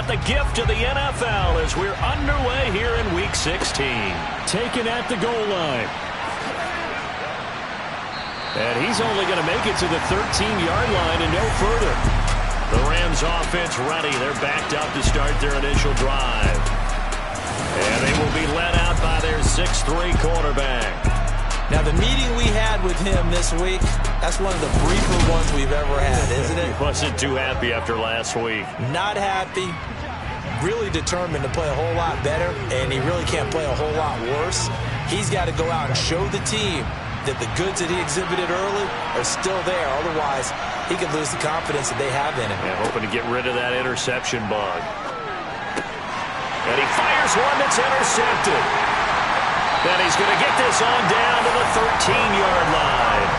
the gift of the NFL as we're underway here in Week 16. Taken at the goal line. And he's only going to make it to the 13-yard line and no further. The Rams offense ready. They're backed up to start their initial drive. And they will be led out by their 6'3" quarterback. Now, the meeting we had with him this week, that's one of the briefer ones we've ever had, isn't it? He wasn't too happy after last week. Not happy. Really determined to play a whole lot better, and he really can't play a whole lot worse. He's got to go out and show the team that the goods that he exhibited early are still there. Otherwise, he could lose the confidence that they have in him. Yeah, hoping to get rid of that interception bug. And he fires one that's intercepted. Then he's going to get this on down to the 13-yard line.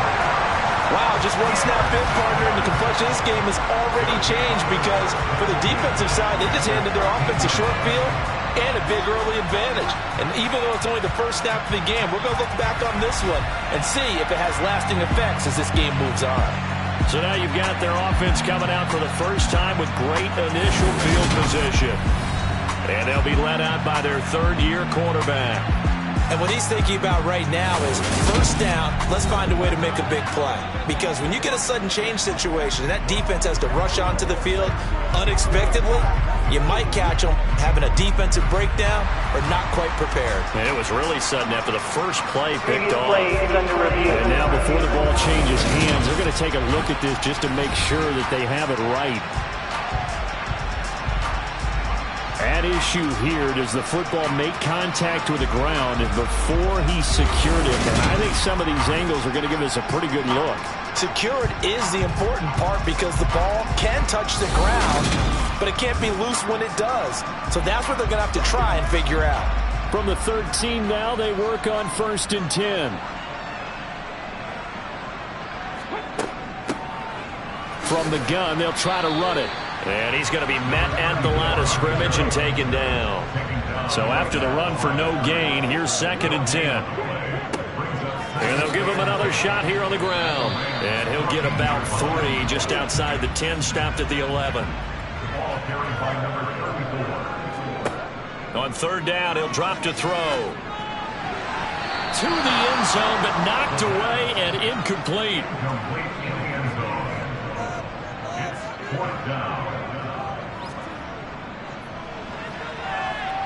Wow, just one snap in, partner, and the complexion of this game has already changed because for the defensive side, they just handed their offense a short field and a big early advantage. And even though it's only the first snap of the game, we're going to look back on this one and see if it has lasting effects as this game moves on. So now you've got their offense coming out for the first time with great initial field position. And they'll be led out by their third-year quarterback. And what he's thinking about right now is first down, let's find a way to make a big play. Because when you get a sudden change situation and that defense has to rush onto the field unexpectedly, you might catch them having a defensive breakdown or not quite prepared. And it was really sudden after the first play picked off. And now before the ball changes hands, they're going to take a look at this just to make sure that they have it right. At issue here, does the football make contact with the ground before he secured it? And I think some of these angles are going to give us a pretty good look. Secured is the important part because the ball can touch the ground, but it can't be loose when it does. So that's what they're going to have to try and figure out. From the 13 now, they work on 1st and 10. From the gun, they'll try to run it. And he's going to be met at the line of scrimmage and taken down. So after the run for no gain, here's 2nd and 10. And they'll give him another shot here on the ground. And he'll get about 3 just outside the 10, stopped at the 11. On 3rd down, he'll drop to throw. To the end zone, but knocked away and incomplete.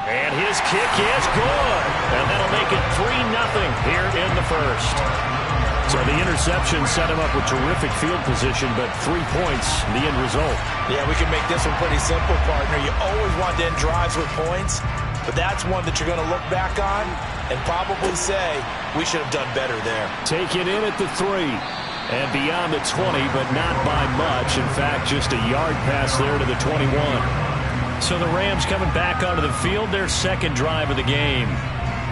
And his kick is good. And that'll make it 3-0 here in the first. So the interception set him up with terrific field position, but 3 points, the end result. Yeah, we can make this one pretty simple, partner. You always want to end drives with points, but that's one that you're going to look back on and probably say, we should have done better there. Take it in at the 3. And beyond the 20, but not by much. In fact, just a yard pass there to the 21. So the Rams coming back onto the field, their 2nd drive of the game.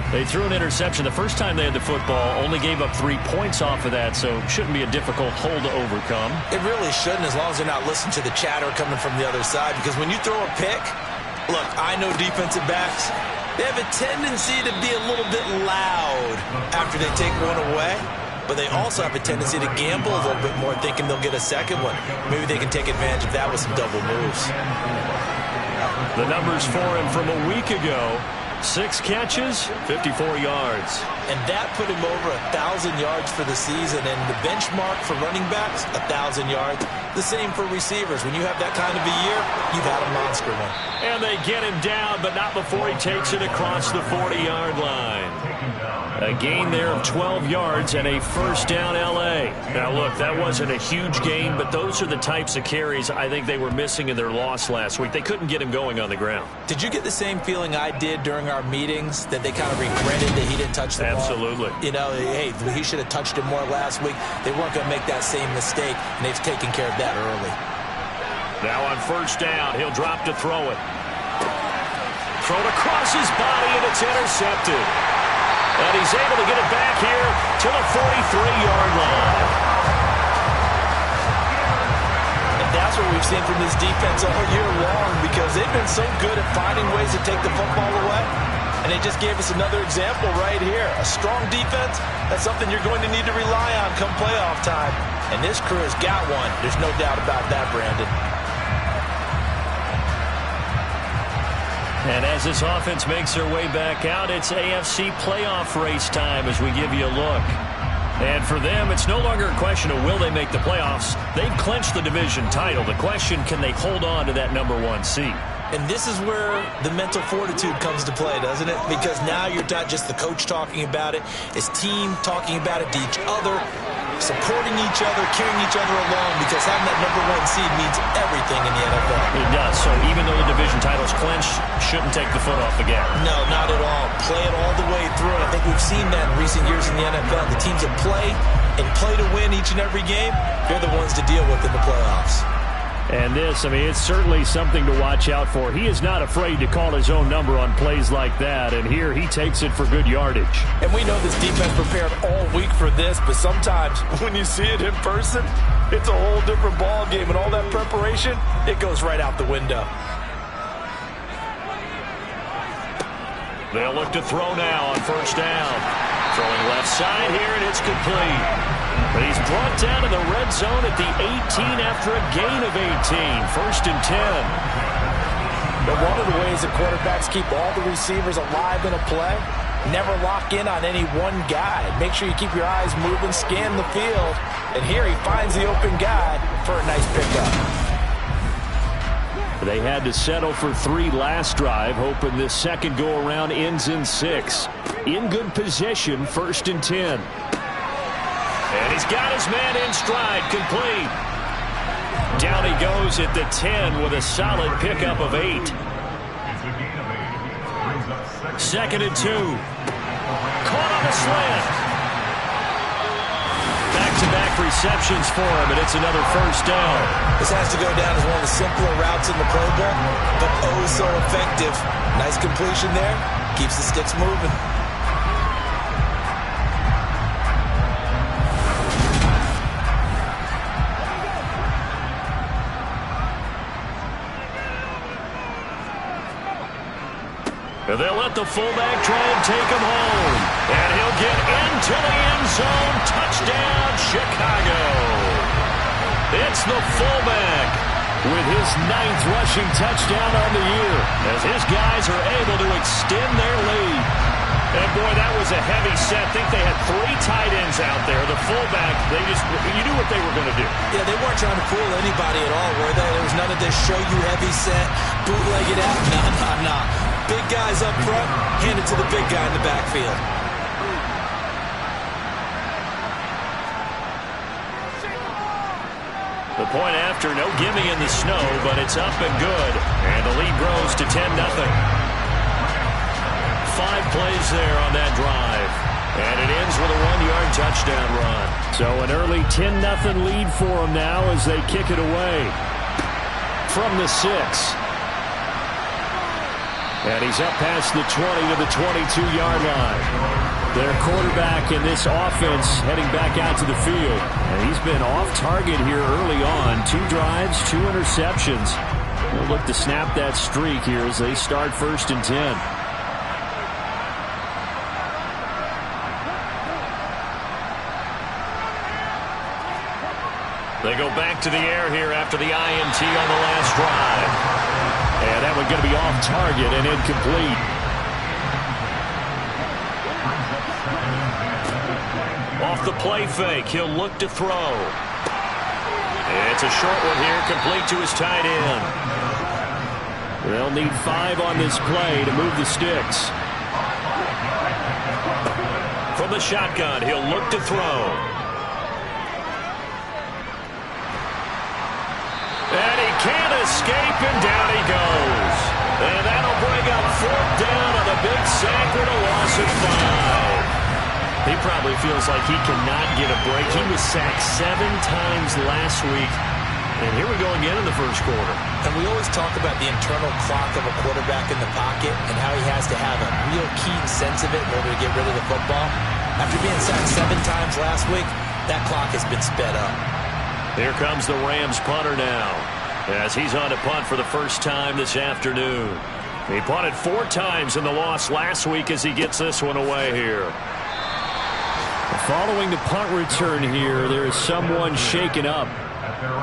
They threw an interception the first time they had the football, only gave up 3 points off of that, so shouldn't be a difficult hole to overcome. It really shouldn't, as long as they're not listening to the chatter coming from the other side, because when you throw a pick, look, I know defensive backs, they have a tendency to be a little bit loud after they take one away. But they also have a tendency to gamble a little bit more, thinking they'll get a second one. Maybe they can take advantage of that with some double moves. The numbers for him from a week ago: 6 catches, 54 yards. And that put him over 1,000 yards for the season. And the benchmark for running backs, 1,000 yards. The same for receivers. When you have that kind of a year, you've had a monster one. And they get him down, but not before he takes it across the 40-yard line. A gain there of 12 yards and a first down L.A. Now, look, that wasn't a huge gain, but those are the types of carries I think they were missing in their loss last week. They couldn't get him going on the ground. Did you get the same feeling I did during our meetings, that they kind of regretted that he didn't touch the ball? Absolutely. You know, hey, he should have touched it more last week. They weren't going to make that same mistake, and they've taken care of that early. Now on 1st down, he'll drop to throw it. Thrown across his body, and it's intercepted. And he's able to get it back here to the 43-yard line. And that's what we've seen from this defense all year long, because they've been so good at finding ways to take the football away. And they just gave us another example right here. A strong defense, that's something you're going to need to rely on come playoff time. And this crew has got one. There's no doubt about that, Brandon. And as this offense makes their way back out, it's AFC playoff race time as we give you a look. And for them, it's no longer a question of will they make the playoffs. They've clinched the division title. The question, can they hold on to that #1 seed? And this is where the mental fortitude comes to play, doesn't it? Because now you're not just the coach talking about it, it's team talking about it to each other, supporting each other, carrying each other along, because having that #1 seed means everything in the NFL. It does. So even though the division title's clinched, shouldn't take the foot off the gas. No, not at all. Play it all the way through. And I think we've seen that in recent years in the NFL. The teams that play and play to win each and every game, they're the ones to deal with in the playoffs. And this, I mean, it's certainly something to watch out for. He is not afraid to call his own number on plays like that, and here he takes it for good yardage. And we know this defense prepared all week for this, but sometimes when you see it in person, it's a whole different ball game, and all that preparation, it goes right out the window. They'll look to throw now on first down. Throwing left side here, and it's complete. But he's brought down to the red zone at the 18 after a gain of 18. First and 10. But one of the ways that quarterbacks keep all the receivers alive in a play, never lock in on any one guy. Make sure you keep your eyes moving, scan the field. And here he finds the open guy for a nice pickup. They had to settle for 3 last drive, hoping this second go-around ends in 6. In good position, first and 10. And he's got his man in stride, complete. Down he goes at the 10 with a solid pickup of 8. Second and 2. Caught on a slant. Back-to-back receptions for him, and it's another first down. This has to go down as one of the simpler routes in the playbook, but oh so effective. Nice completion there. Keeps the sticks moving. And they'll let the fullback try and take him home. And he'll get into the end zone. Touchdown, Chicago. It's the fullback with his 9th rushing touchdown on the year as his guys are able to extend their lead. And, boy, that was a heavy set. I think they had 3 tight ends out there. The fullback, you knew what they were going to do. Yeah, they weren't trying to fool anybody at all, were they? There was none of this show you heavy set, bootleg it out. No. Big guys up front, hand it to the big guy in the backfield. The point after, no gimme in the snow, but it's up and good. And the lead grows to 10-0. 5 plays there on that drive. And it ends with a 1-yard touchdown run. So an early 10-0 lead for them now as they kick it away from the 6. And he's up past the 20 to the 22-yard line. Their quarterback in this offense heading back out to the field. And he's been off target here early on. 2 drives, 2 interceptions. They'll look to snap that streak here as they start first and 10. They go back to the air here after the INT on the last drive. And that one's going to be off target and incomplete. Off the play fake, he'll look to throw. It's a short one here, complete to his tight end. They'll need 5 on this play to move the sticks. From the shotgun, he'll look to throw. And he can't escape, and down he goes. And that'll bring up 4th down on a big sack with a loss of 5. He probably feels like he cannot get a break. He was sacked 7 times last week. And here we go again in the first quarter. And we always talk about the internal clock of a quarterback in the pocket and how he has to have a real keen sense of it in order to get rid of the football. After being sacked 7 times last week, that clock has been sped up. Here comes the Rams punter now as he's on to punt for the first time this afternoon. He punted 4 times in the loss last week as he gets this one away here. Following the punt return here, there is someone shaken up.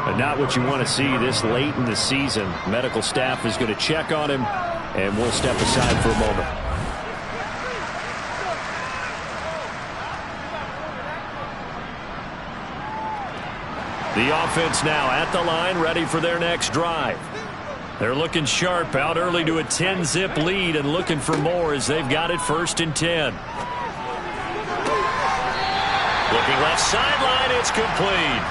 But not what you want to see this late in the season. Medical staff is going to check on him, And we'll step aside for a moment. The offense now at the line, ready for their next drive. They're looking sharp, out early to a 10-zip lead and looking for more as they've got it 1st and 10. Looking left sideline, it's complete.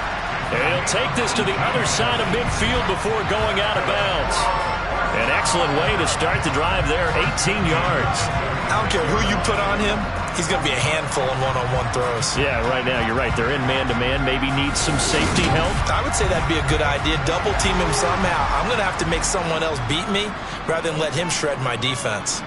And he'll take this to the other side of midfield before going out of bounds. An excellent way to start the drive there, 18 yards. I don't care who you put on him, he's going to be a handful in one-on-one throws. Yeah, right now, you're right. They're in man-to-man, maybe need some safety help. I would say that'd be a good idea. Double team him somehow. I'm going to have to make someone else beat me rather than let him shred my defense.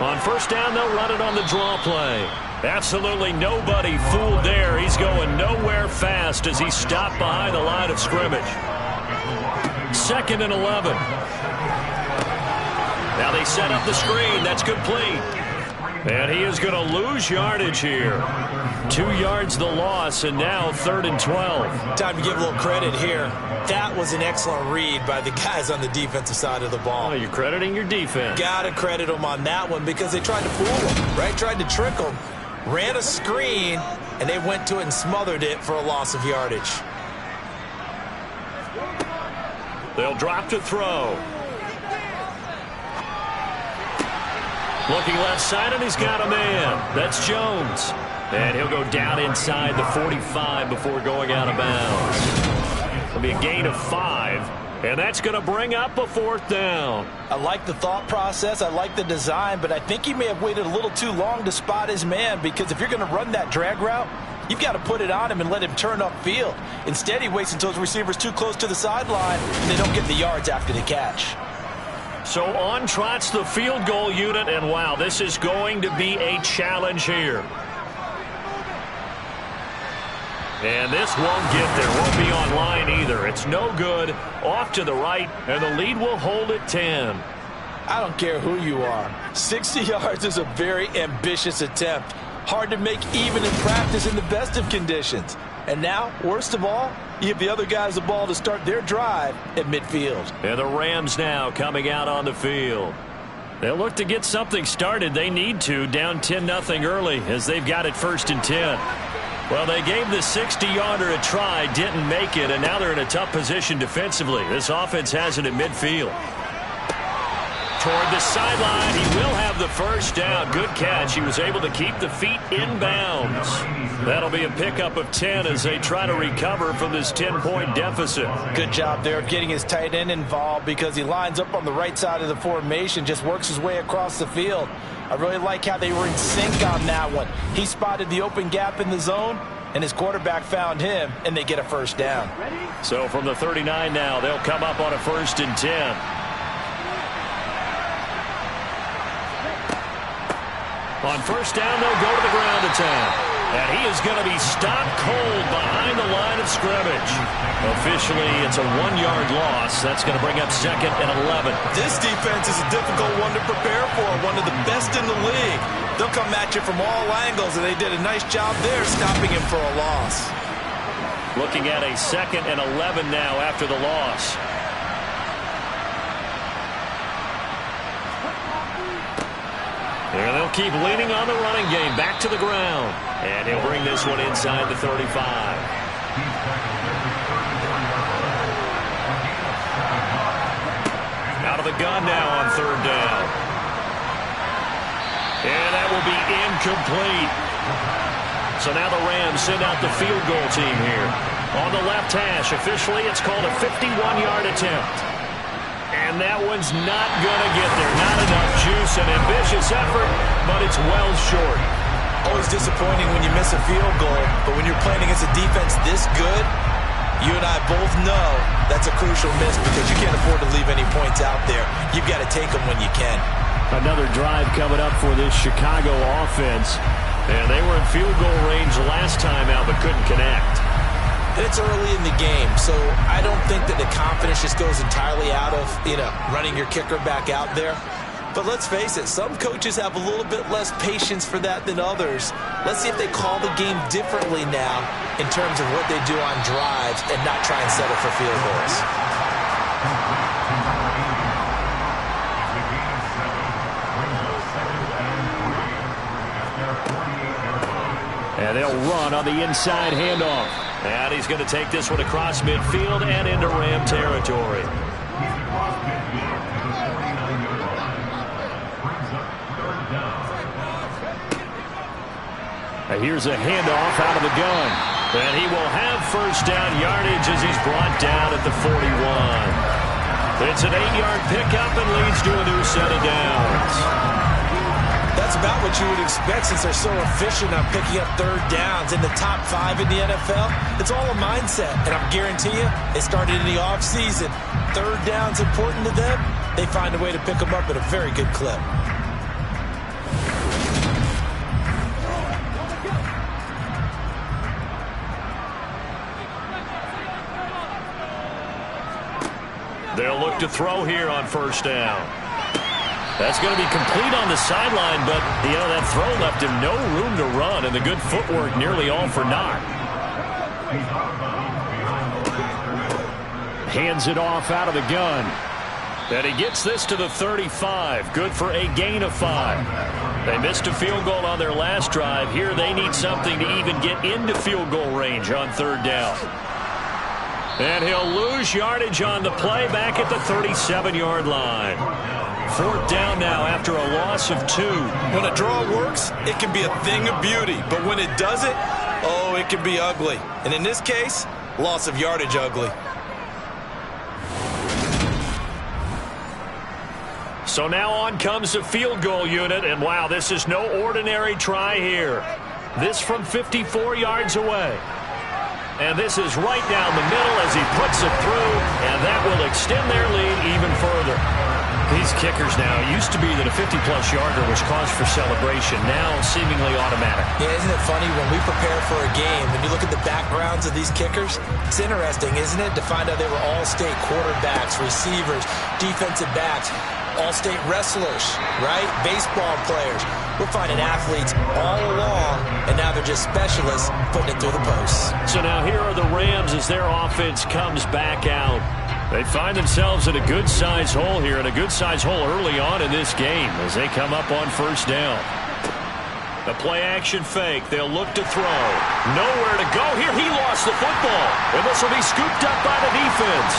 On 1st down, they'll run it on the draw play. Absolutely nobody fooled there. He's going nowhere fast as he stopped behind the line of scrimmage. 2nd and 11. Now they set up the screen. That's complete. And he is going to lose yardage here. 2 yards the loss, and now 3rd and 12. Time to give a little credit here. That was an excellent read by the guys on the defensive side of the ball. Oh, you're crediting your defense. Got to credit them on that one because they tried to fool him, right? Tried to trick him. Ran a screen, and they went to it and smothered it for a loss of yardage. They'll drop to throw. Looking left side, and he's got a man. That's Jones. And he'll go down inside the 45 before going out of bounds. It'll be a gain of 5, and that's going to bring up a 4th down. I like the thought process. I like the design, but I think he may have waited a little too long to spot his man because if you're going to run that drag route, you've got to put it on him and let him turn upfield. Instead, he waits until his receiver's too close to the sideline, and they don't get the yards after the catch. So on trots the field goal unit, and wow, this is going to be a challenge here. And this won't get there. Won't be online either. It's no good. Off to the right, and the lead will hold at 10. I don't care who you are. 60 yards is a very ambitious attempt. Hard to make even in practice in the best of conditions. And now, worst of all, you give the other guys the ball to start their drive at midfield. And the Rams now coming out on the field. They'll look to get something started. They need to, down 10-0 early as they've got it 1st and 10. Well, they gave the 60-yarder a try, didn't make it, and now they're in a tough position defensively. This offense has it at midfield. Toward the sideline, he will have the 1st down. Good catch. He was able to keep the feet in bounds. That'll be a pickup of 10 as they try to recover from this 10-point deficit. Good job there of getting his tight end involved because he lines up on the right side of the formation, just works his way across the field. I really like how they were in sync on that one. He spotted the open gap in the zone, and his quarterback found him, and they get a 1st down. So from the 39 now, they'll come up on a 1st and 10. On 1st down, they'll go to the ground attack. And he is going to be stopped cold behind the line of scrimmage. Officially, it's a 1-yard loss. That's going to bring up 2nd and 11. This defense is a difficult one to prepare for, one of the best in the league. They'll come at you from all angles, and they did a nice job there stopping him for a loss. Looking at a 2nd and 11 now after the loss. And they'll keep leaning on the running game. Back to the ground. And he'll bring this one inside the 35. Out of the gun now on 3rd down. And that will be incomplete. So now the Rams send out the field goal team here. On the left hash, officially it's called a 51-yard attempt. And that one's not going to get there. Not enough juice, an ambitious effort, but it's well short. Always disappointing when you miss a field goal, but when you're playing against a defense this good, you and I both know that's a crucial miss because you can't afford to leave any points out there. You've got to take them when you can. Another drive coming up for this Chicago offense. And they were in field goal range last time out, but couldn't connect. It's early in the game, so I don't think that the confidence just goes entirely out of, running your kicker back out there. But let's face it, some coaches have a little bit less patience for that than others. Let's see if they call the game differently now in terms of what they do on drives and not try and settle for field goals. They'll run on the inside handoff. And he's going to take this one across midfield and into Ram territory. Here's a handoff out of the gun. And he will have first down yardage as he's brought down at the 41. It's an 8-yard pickup and leads to a new set of downs. That's about what you would expect since they're so efficient on picking up third downs in the top 5 in the NFL. It's all a mindset, and I guarantee you, it started in the offseason. Third down's important to them. They find a way to pick them up at a very good clip. They'll look to throw here on first down. That's going to be complete on the sideline, but, that throw left him no room to run, and the good footwork nearly all for naught. Hands it off out of the gun. And he gets this to the 35. Good for a gain of 5. They missed a field goal on their last drive. Here they need something to even get into field goal range on third down. And he'll lose yardage on the play back at the 37-yard line. Fourth down now after a loss of 2. When a draw works, it can be a thing of beauty. But when it doesn't, oh, it can be ugly. And in this case, loss of yardage ugly. So now on comes the field goal unit. And, wow, this is no ordinary try here. This from 54 yards away. And this is right down the middle as he puts it through, and that will extend their lead even further. These kickers now, it used to be that a 50-plus yarder was cause for celebration, now seemingly automatic. Yeah, isn't it funny when we prepare for a game, when you look at the backgrounds of these kickers, it's interesting, isn't it, to find out they were all-state quarterbacks, receivers, defensive backs, all-state wrestlers, right? Baseball players. We're finding athletes all along, and now they're just specialists putting it through the posts. So now here are the Rams as their offense comes back out. They find themselves in a good-sized hole here, and a good-sized hole early on in this game as they come up on first down. The play-action fake. They'll look to throw. Nowhere to go here. He lost the football, and this will be scooped up by the defense.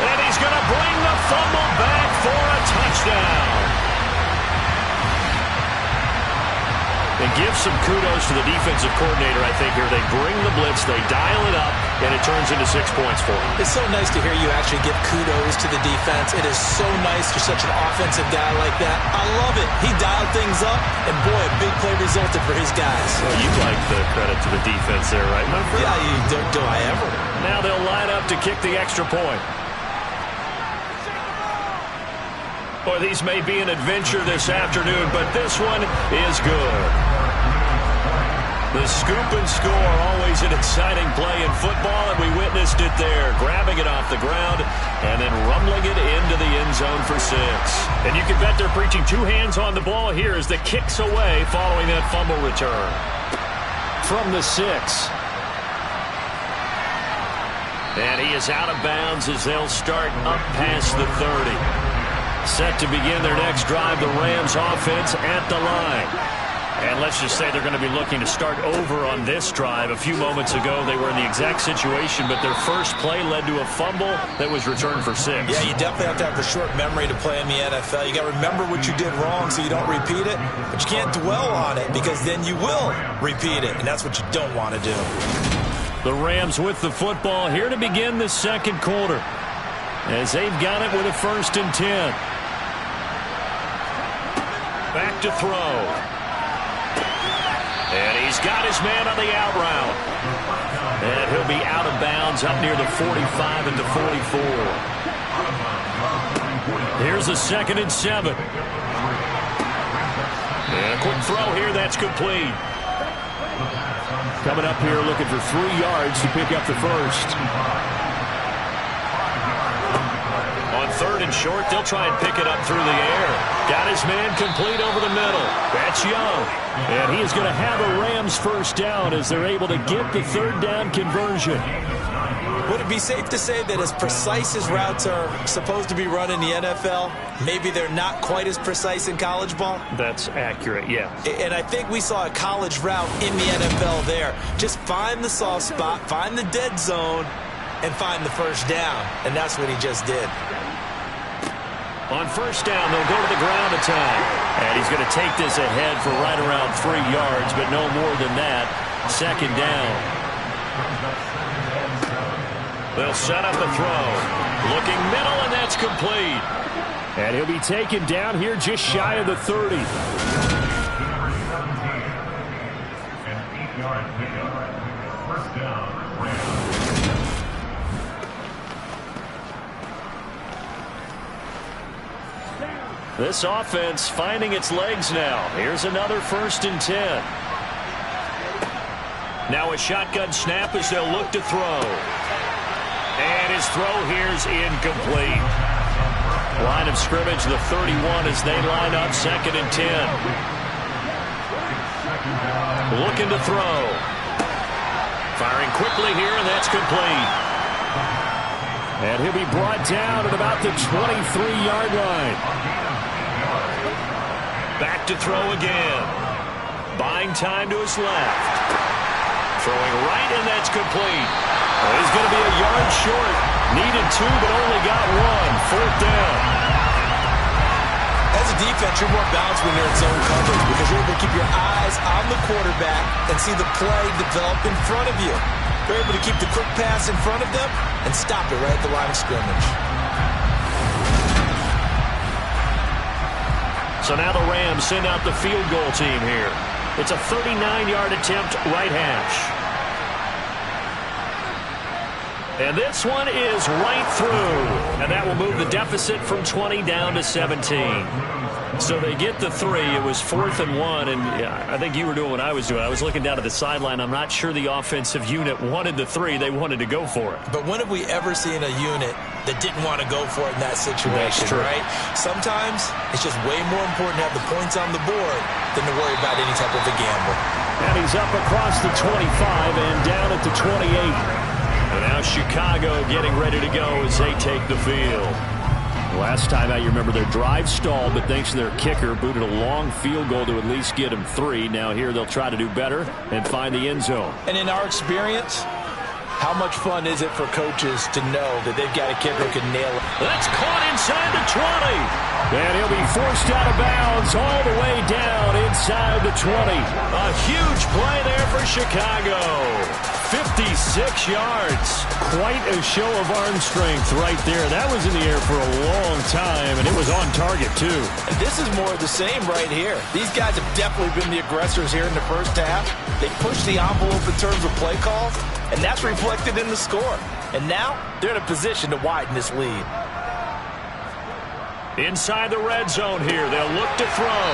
And he's going to bring the fumble back for a touchdown. And give some kudos to the defensive coordinator, I think, here. They bring the blitz, they dial it up, and it turns into 6 points for them. It's so nice to hear you actually give kudos to the defense. It is so nice for such an offensive guy like that. I love it. He dialed things up, and boy, a big play resulted for his guys. Well, you like the credit to the defense there, right, my friend? Yeah, do I ever. Now they'll line up to kick the extra point. Boy, these may be an adventure this afternoon, but this one is good. The scoop and score, always an exciting play in football, and we witnessed it there, grabbing it off the ground and then rumbling it into the end zone for 6. And you can bet they're preaching 2 hands on the ball here as the kick's away following that fumble return. From the 6. And he is out of bounds as they'll start up past the 30. Set to begin their next drive, the Rams offense at the line. And let's just say they're going to be looking to start over on this drive. A few moments ago, they were in the exact situation, but their first play led to a fumble that was returned for 6. Yeah, you definitely have to have a short memory to play in the NFL. You got to remember what you did wrong so you don't repeat it, but you can't dwell on it because then you will repeat it, and that's what you don't want to do. The Rams with the football here to begin the second quarter as they've got it with a 1st and 10. Back to throw. And he's got his man on the out route. And he'll be out of bounds up near the 45 and the 44. Here's a 2nd and 7. And a quick throw here, that's complete. Coming up here looking for 3 yards to pick up the first. On 3rd and short, they'll try and pick it up through the air. Got his man complete over the middle. That's Young. And he is going to have a Rams first down as they're able to get the 3rd down conversion. Would it be safe to say that as precise as routes are supposed to be run in the NFL, maybe they're not quite as precise in college ball? That's accurate, yeah. And I think we saw a college route in the NFL there. Just find the soft spot, find the dead zone, and find the first down. And that's what he just did. On first down, they'll go to the ground attack. And he's going to take this ahead for right around 3 yards, but no more than that. Second down. They'll set up a throw. Looking middle, and that's complete. And he'll be taken down here just shy of the 30. This offense finding its legs now. Here's another 1st and 10. Now a shotgun snap as they'll look to throw. And his throw here's incomplete. Line of scrimmage, the 31 as they line up 2nd and 10. Looking to throw. Firing quickly here, and that's complete. And he'll be brought down at about the 23-yard line. Back to throw again. Buying time to his left. Throwing right, and that's complete. Well, he's going to be a yard short. Needed 2, but only got 1. 4th down. As a defense, you're more balanced when you're in zone coverage because you're able to keep your eyes on the quarterback and see the play develop in front of you. You're able to keep the quick pass in front of them and stop it right at the line of scrimmage. So now the Rams send out the field goal team here. It's a 39-yard attempt, right hash. And this one is right through. And that will move the deficit from 20 down to 17. So they get the 3. It was 4th and 1. And yeah, I think you were doing what I was doing. I was looking down at the sideline. I'm not sure the offensive unit wanted the 3. They wanted to go for it. But when have we ever seen a unit that didn't want to go for it in that situation, right? Sometimes it's just way more important to have the points on the board than to worry about any type of a gamble. And he's up across the 25 and down at the 28. And now Chicago getting ready to go as they take the field. Last time out, you remember their drive stalled, but thanks to their kicker, booted a long field goal to at least get them 3. Now here they'll try to do better and find the end zone. And in our experience, how much fun is it for coaches to know that they've got a kicker who can nail it? That's caught inside the 20. And he'll be forced out of bounds all the way down inside the 20. A huge play there for Chicago. 56 yards. Quite a show of arm strength right there. That was in the air for a long time, and it was on target, too. And this is more of the same right here. These guys have definitely been the aggressors here in the first half. They pushed the envelope in terms of play calls, and that's reflected in the score. And now they're in a position to widen this lead. Inside the red zone here. They'll look to throw.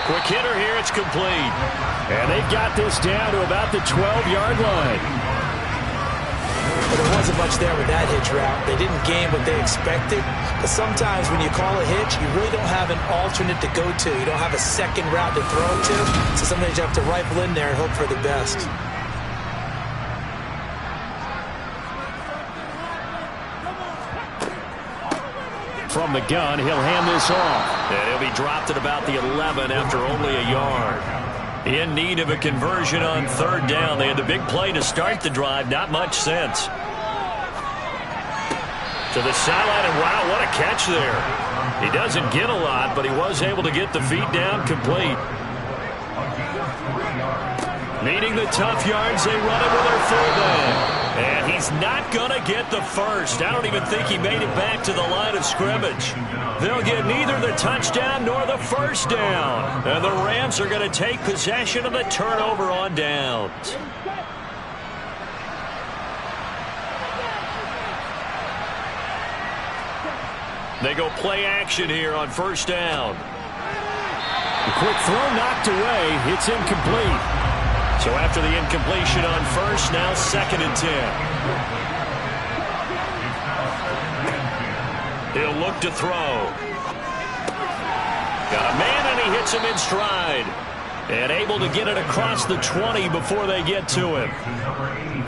Quick hitter here. It's complete. And they've got this down to about the 12-yard line. But there wasn't much there with that hitch route. They didn't gain what they expected. But sometimes when you call a hitch, you really don't have an alternate to go to. You don't have a second route to throw to. So sometimes you have to rifle in there and hope for the best. From the gun, he'll hand this off. And he'll be dropped at about the 11 after only a yard. In need of a conversion on 3rd down. They had the big play to start the drive. Not much sense. To the sideline, and wow, what a catch there. He doesn't get a lot, but he was able to get the feet down complete. Needing the tough yards, they run it with their fullback. And he's not going to get the first. I don't even think he made it back to the line of scrimmage. They'll get neither the touchdown nor the first down. And the Rams are going to take possession of the turnover on downs. They go play action here on first down. A quick throw knocked away. It's incomplete. So after the incompletion on first, now 2nd and 10. He'll look to throw. Got a man, and he hits him in stride. And able to get it across the 20 before they get to him.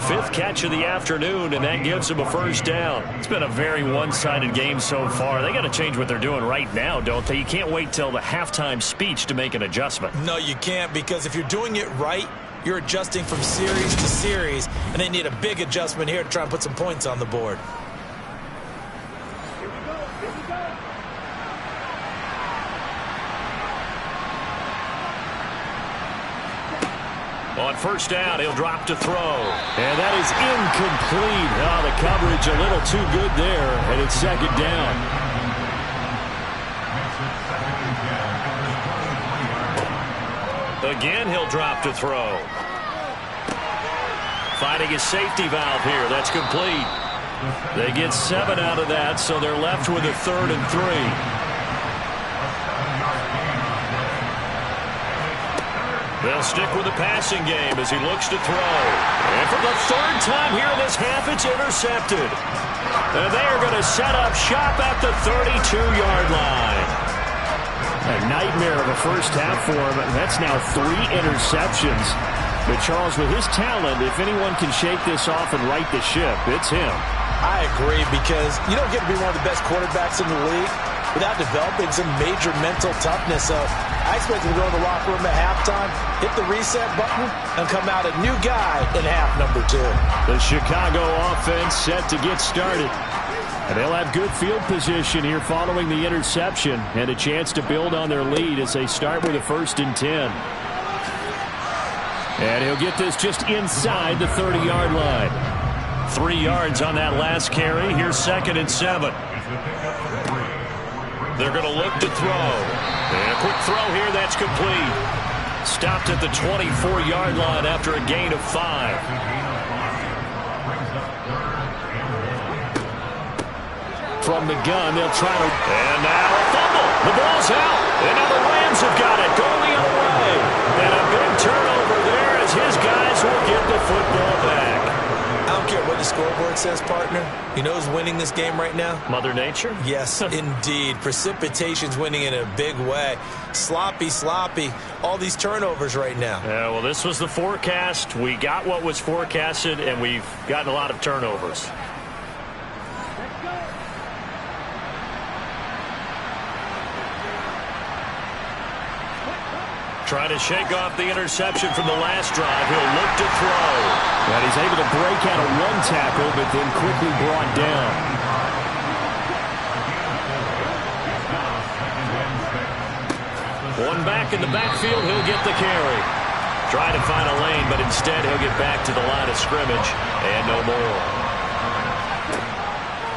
5th catch of the afternoon, and that gives him a first down. It's been a very one-sided game so far. They got to change what they're doing right now, don't they? You can't wait till the halftime speech to make an adjustment. No, you can't, because if you're doing it right, you're adjusting from series to series, and they need a big adjustment here to try and put some points on the board. On first down, he'll drop to throw. And that is incomplete. Oh, the coverage a little too good there, and it's 2nd down. Again, he'll drop to throw. Finding his safety valve here. That's complete. They get 7 out of that, so they're left with a 3rd and 3. They'll stick with the passing game as he looks to throw. And for the 3rd time here in this half, it's intercepted. And they are going to set up shop at the 32-yard line. A nightmare of a first half for him. That's now 3 interceptions. But Charles, with his talent, if anyone can shake this off and right the ship, it's him. I agree, because you don't get to be one of the best quarterbacks in the league without developing some major mental toughness. So I expect him to go to the locker room at halftime, hit the reset button, and come out a new guy in half number 2. The Chicago offense set to get started. And they'll have good field position here following the interception and a chance to build on their lead as they start with a 1st and 10. And he'll get this just inside the 30-yard line. 3 yards on that last carry. Here's 2nd and 7. They're going to look to throw. And a quick throw here. That's complete. Stopped at the 24-yard line after a gain of 5. From the gun, they'll try to... And now a fumble. The ball's out. And now the Rams have got it. Going the other way. And a big turnover there as his guys will get the football back. I don't care what the scoreboard says, partner. You know who's winning this game right now? Mother Nature? Yes, indeed. Precipitation's winning in a big way. Sloppy, sloppy. All these turnovers right now. Yeah, well, this was the forecast. We got what was forecasted, and we've gotten a lot of turnovers. Trying to shake off the interception from the last drive. He'll look to throw. And he's able to break out of 1 tackle, but then quickly brought down. One back in the backfield. He'll get the carry. Try to find a lane, but instead he'll get back to the line of scrimmage. And no more.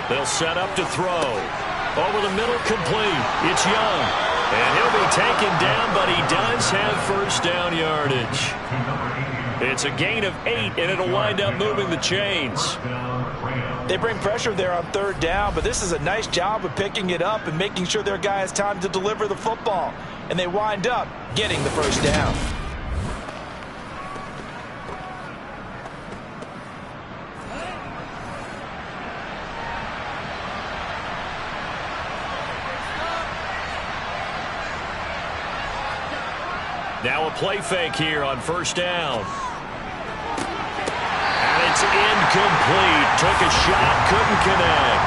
They'll set up to throw. Over the middle, complete. It's Young. And he'll be taken down, but he does have first down yardage. It's a gain of 8, and it'll wind up moving the chains. They bring pressure there on 3rd down, but this is a nice job of picking it up and making sure their guy has time to deliver the football. And they wind up getting the first down. Now a play fake here on first down. And it's incomplete. Took a shot, couldn't connect.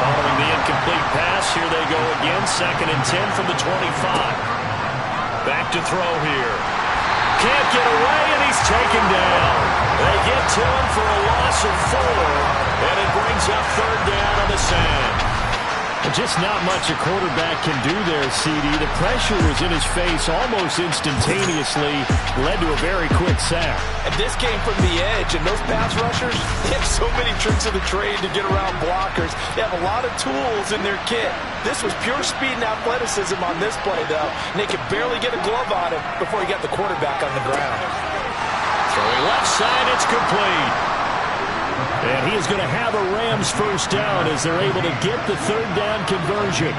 Following the incomplete pass, here they go again. 2nd and 10 from the 25. Back to throw here. Can't get away, and he's taken down. They get to him for a loss of 4, and it brings up 3rd down on the sand. Just not much a quarterback can do there, CD. The pressure was in his face almost instantaneously, led to a very quick sack. And this came from the edge, and those pass rushers, they have so many tricks of the trade to get around blockers. They have a lot of tools in their kit. This was pure speed and athleticism on this play, though, and they could barely get a glove on him before he got the quarterback on the ground. Throwing left side, it's complete. And he is going to have a Rams first down as they're able to get the 3rd down conversion.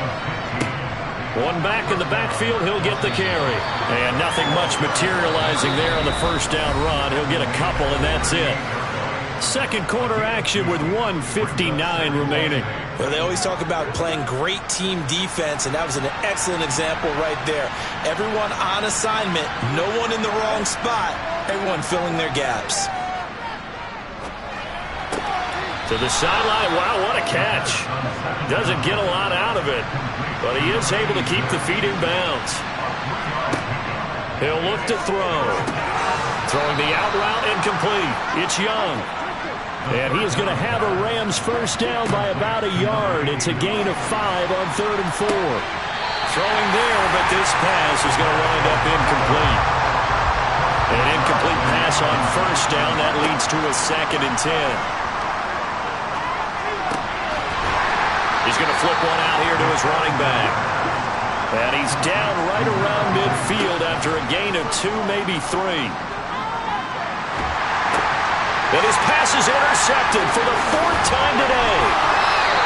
One back in the backfield, he'll get the carry. And nothing much materializing there on the first down run. He'll get a couple, and that's it. Second quarter action with 1:59 remaining. Well, they always talk about playing great team defense, and that was an excellent example right there. Everyone on assignment, no one in the wrong spot, everyone filling their gaps. To the sideline. Wow, what a catch. Doesn't get a lot out of it, but he is able to keep the feet in bounds. He'll look to throw. Throwing the out route incomplete. It's Young. And he is going to have a Rams first down by about a yard. It's a gain of 5 on 3rd and 4. Throwing there, but this pass is going to wind up incomplete. An incomplete pass on first down. That leads to a 2nd and 10. He's going to flip one out here to his running back. And he's down right around midfield after a gain of 2, maybe 3. And his pass is intercepted for the 4th time today.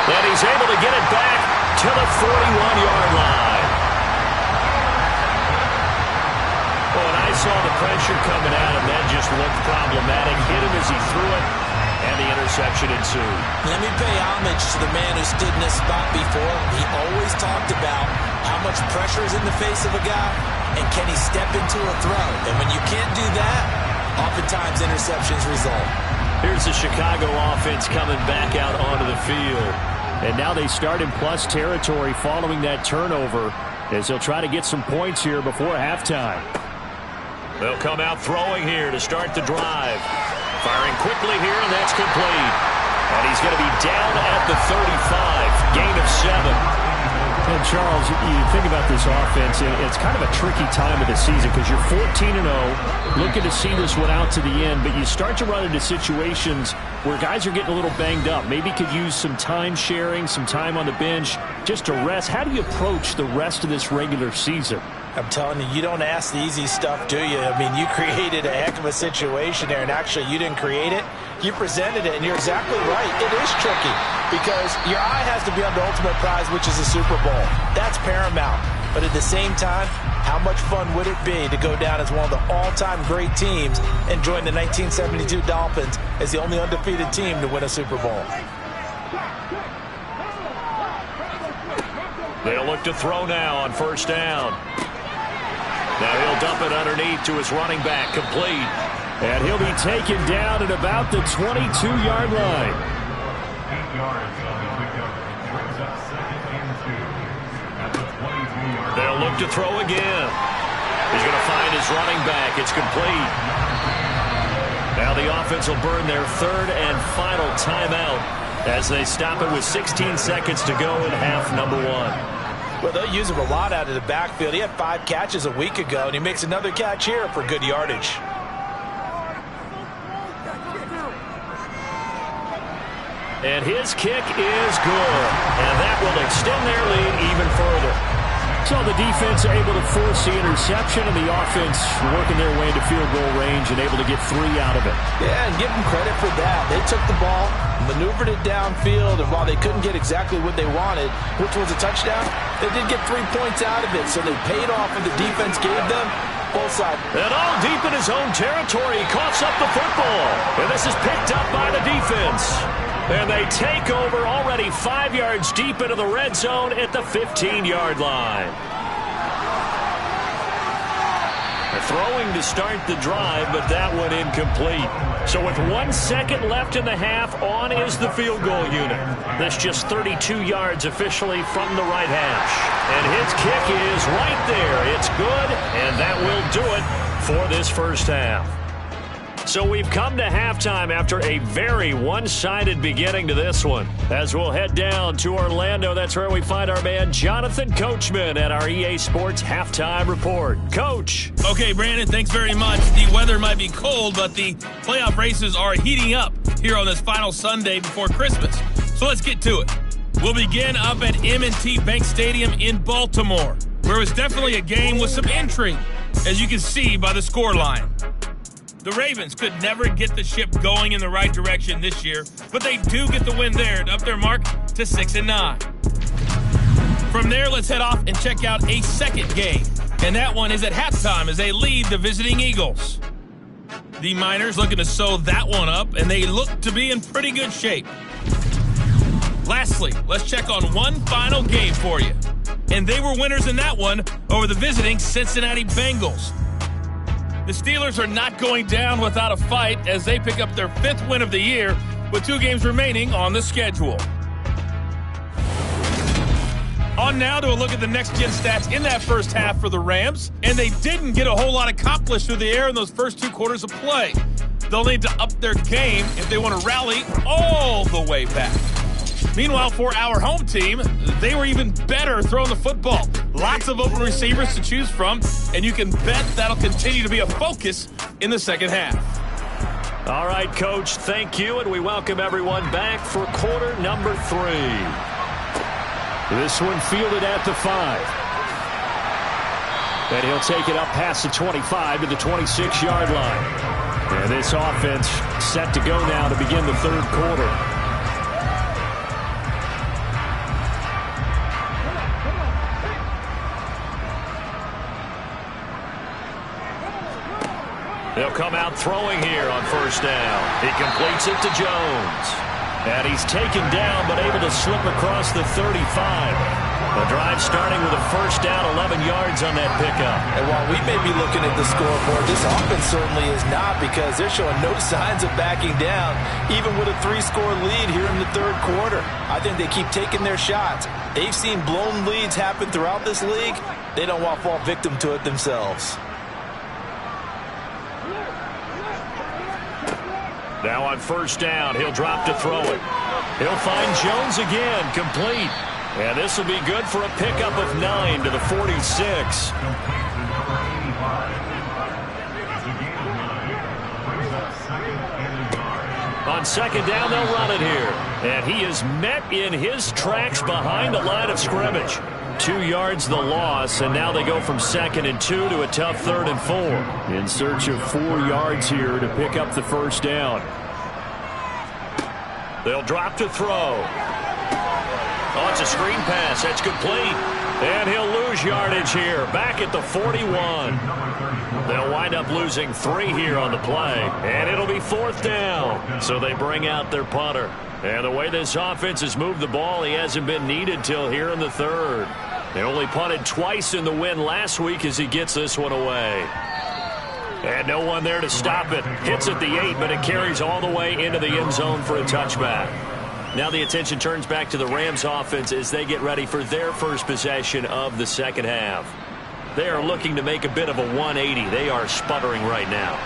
And he's able to get it back to the 41-yard line. Well, when I saw the pressure coming at him, that just looked problematic. Hit him as he threw it, and the interception ensued. Let me pay homage to the man who stood in this spot before. He always talked about how much pressure is in the face of a guy, and can he step into a throw. And when you can't do that, oftentimes interceptions result. Here's the Chicago offense coming back out onto the field. And now they start in plus territory following that turnover as they'll try to get some points here before halftime. They'll come out throwing here to start the drive. Firing quickly here, and that's complete. And he's going to be down at the 35. Gain of 7. And Charles, you think about this offense, it's kind of a tricky time of the season because you're 14-0, looking to see this one out to the end, but you start to run into situations where guys are getting a little banged up. Maybe could use some time sharing, some time on the bench just to rest. How do you approach the rest of this regular season? I'm telling you, you don't ask the easy stuff, do you? I mean, you created a heck of a situation there, and actually you didn't create it. You presented it, and you're exactly right. It is tricky because your eye has to be on the ultimate prize, which is the Super Bowl. That's paramount. But at the same time, how much fun would it be to go down as one of the all-time great teams and join the 1972 Dolphins as the only undefeated team to win a Super Bowl? They'll look to throw now on first down. Now he'll dump it underneath to his running back, complete. And he'll be taken down at about the 22-yard line. They'll look to throw again. He's going to find his running back. It's complete. Now the offense will burn their 3rd and final timeout as they stop it with 16 seconds to go in half number 1. Well, they'll use him a lot out of the backfield. He had 5 catches a week ago, and he makes another catch here for good yardage. And his kick is good. And that will extend their lead even further. So the defense able to force the interception, and the offense working their way into field goal range and able to get 3 out of it. Yeah, and give them credit for that. They took the ball, maneuvered it downfield, and while they couldn't get exactly what they wanted, which was a touchdown, they did get 3 points out of it, so they paid off what the defense gave them. Both sides. And all deep in his own territory, he coughs up the football. And this is picked up by the defense. And they take over already 5 yards deep into the red zone at the 15-yard line. They're throwing to start the drive, but that one incomplete. So with 1 second left in the half, on is the field goal unit. That's just 32 yards officially from the right hash. And his kick is right there. It's good, and that will do it for this first half. So we've come to halftime after a very one-sided beginning to this one. As we'll head down to Orlando, that's where we find our man Jonathan Coachman at our EA Sports Halftime Report. Coach. Okay, Brandon, thanks very much. The weather might be cold, but the playoff races are heating up here on this final Sunday before Christmas. So let's get to it. We'll begin up at M&T Bank Stadium in Baltimore, where it was definitely a game with some intrigue, as you can see by the scoreline. The Ravens could never get the ship going in the right direction this year, but they do get the win there to up their mark to 6-9. From there, let's head off and check out a second game, and that one is at halftime as they lead the visiting Eagles. The Miners looking to sew that one up, and they look to be in pretty good shape. Lastly, let's check on one final game for you. And they were winners in that one over the visiting Cincinnati Bengals. The Steelers are not going down without a fight as they pick up their 5th win of the year with 2 games remaining on the schedule. On now to a look at the next-gen stats in that first half for the Rams, and they didn't get a whole lot accomplished through the air in those first 2 quarters of play. They'll need to up their game if they want to rally all the way back. Meanwhile, for our home team, they were even better throwing the football. Lots of open receivers to choose from, and you can bet that'll continue to be a focus in the second half. All right, Coach, thank you, and we welcome everyone back for quarter number 3. This one fielded at the 5. And he'll take it up past the 25 to the 26-yard line. And this offense set to go now to begin the 3rd quarter. They'll come out throwing here on 1st down. He completes it to Jones. And he's taken down, but able to slip across the 35. The drive starting with a 1st down, 11 yards on that pickup. And while we may be looking at the scoreboard, this offense certainly is not, because they're showing no signs of backing down, even with a 3-score lead here in the 3rd quarter. I think they keep taking their shots. They've seen blown leads happen throughout this league. They don't want to fall victim to it themselves. Now on 1st down, he'll drop to throw it. He'll find Jones again, complete. And this will be good for a pickup of 9 to the 46. On 2nd down, they'll run it here. And he is met in his tracks behind the line of scrimmage. 2 yards the loss, and now they go from 2nd and 2 to a tough 3rd and 4. In search of 4 yards here to pick up the 1st down. They'll drop to throw. Oh, it's a screen pass. That's complete. And he'll lose yardage here. Back at the 41. They'll wind up losing 3 here on the play. And it'll be 4th down. So they bring out their punter. And the way this offense has moved the ball, he hasn't been needed till here in the 3rd. They only punted twice in the win last week as he gets this one away. And no one there to stop it. Hits at the 8, but it carries all the way into the end zone for a touchback. Now the attention turns back to the Rams offense as they get ready for their first possession of the second half. They are looking to make a bit of a 180. They are sputtering right now.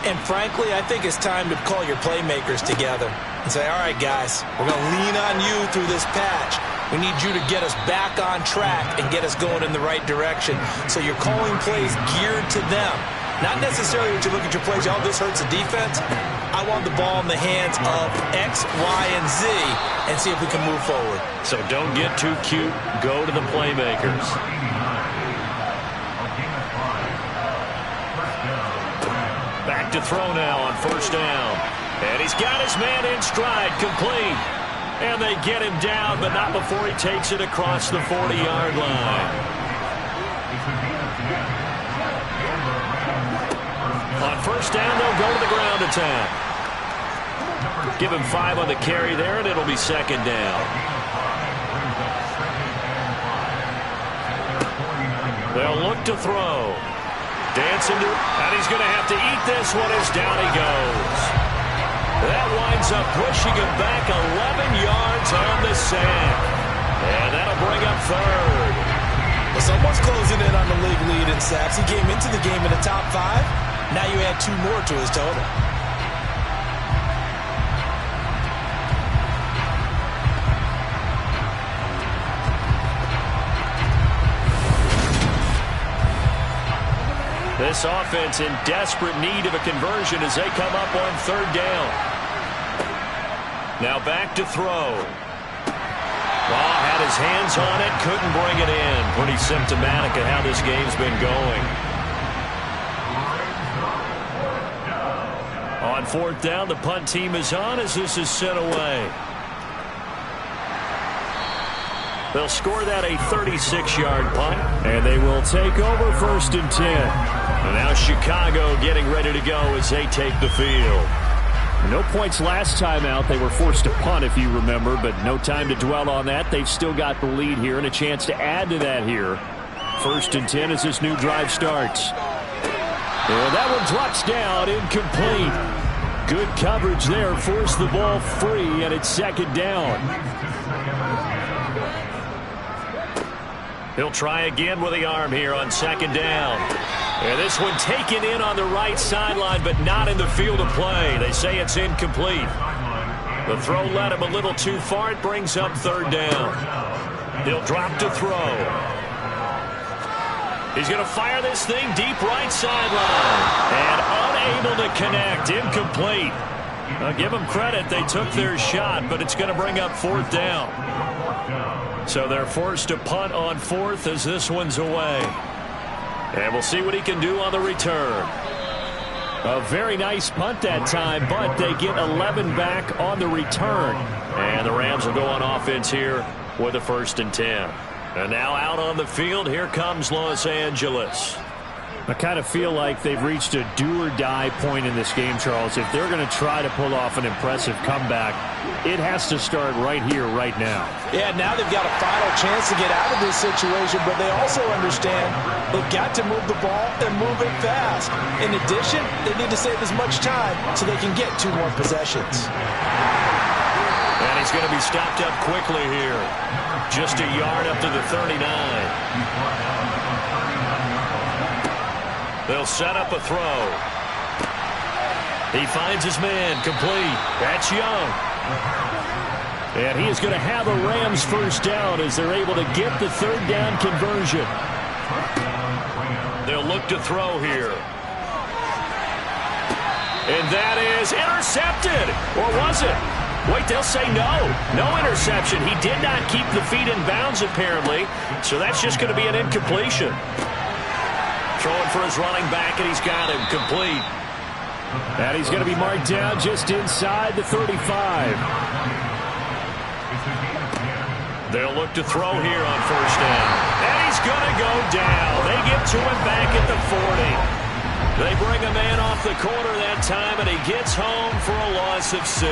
And frankly, I think it's time to call your playmakers together and say, all right, guys, we're going to lean on you through this patch. We need you to get us back on track and get us going in the right direction. So you're calling plays geared to them. Not necessarily when you look at your plays, oh, this hurts the defense. I want the ball in the hands of X, Y, and Z and see if we can move forward. So don't get too cute. Go to the playmakers. Back to throw now on 1st down. And he's got his man in stride, complete. And they get him down, but not before he takes it across the 40-yard line. On 1st down, they'll go to the ground attack. Give him 5 on the carry there, and it'll be 2nd down. They'll look to throw. Dancing to, and he's going to have to eat this one as down he goes. That winds up pushing him back 11 yards on the sack. And that'll bring up 3rd. Well, someone's closing in on the league lead in sacks. He came into the game in the top 5. Now you add 2 more to his total. This offense in desperate need of a conversion as they come up on 3rd down. Now back to throw. Law had his hands on it, couldn't bring it in. Pretty symptomatic of how this game's been going. On 4th down, the punt team is on as this is sent away. They'll score that a 36-yard punt. And they will take over 1st and 10. And now Chicago getting ready to go as they take the field. No points last time out. They were forced to punt, if you remember, but no time to dwell on that. They've still got the lead here and a chance to add to that here. 1st and 10 as this new drive starts. And that one drops down, incomplete. Good coverage there, forced the ball free, and it's 2nd down. He'll try again with the arm here on 2nd down. And this one taken in on the right sideline, but not in the field of play. They say it's incomplete. The throw led him a little too far. It brings up 3rd down. He'll drop to throw. He's going to fire this thing deep right sideline. And unable to connect. Incomplete. I'll give them credit. They took their shot, but it's going to bring up 4th down. So they're forced to punt on 4th as this one's away. And we'll see what he can do on the return. A very nice punt that time, but they get 11 back on the return. And the Rams will go on offense here with a 1st and 10. And now out on the field, here comes Los Angeles. I kind of feel like they've reached a do-or-die point in this game, Charles. If they're going to try to pull off an impressive comeback, it has to start right here, right now. Yeah, now they've got a final chance to get out of this situation, but they also understand they've got to move the ball and move it fast. In addition, they need to save as much time so they can get 2 more possessions. And he's going to be stopped up quickly here. Just a yard up to the 39. They'll set up a throw. He finds his man, complete. That's Young. And he is going to have a Rams 1st down as they're able to get the 3rd down conversion. They'll look to throw here. And that is intercepted. Or was it? Wait, they'll say no. No interception. He did not keep the feet in bounds, apparently. So that's just going to be an incompletion. Throwing for his running back, and he's got him complete. And he's going to be marked down just inside the 35. They'll look to throw here on 1st down. And he's going to go down. They get to him back at the 40. They bring a man off the corner that time, and he gets home for a loss of 6.